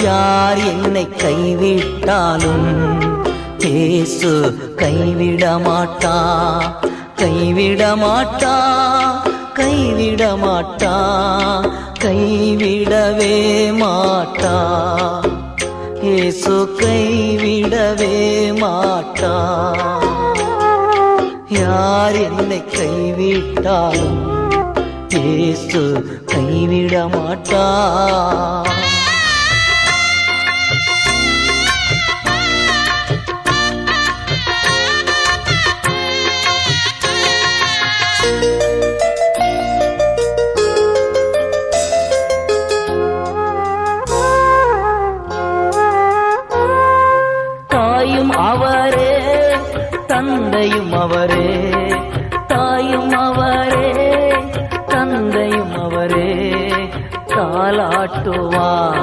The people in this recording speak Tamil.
யார் என்னை கைவிட்டாலும் இயேசு கைவிட மாட்டா, கைவிட மாட்டா, கைவிட மாட்டா, கைவிடவே மாட்டா. இயேசு கைவிடவே மாட்டா. யார் என்னை கைவிட்டாலும் இயேசு கைவிட மாட்டா. தாயும் அவரே, தந்தையும் அவரே, தாயும் அவரே, தந்தையும் அவரே, தாலாட்டுவார்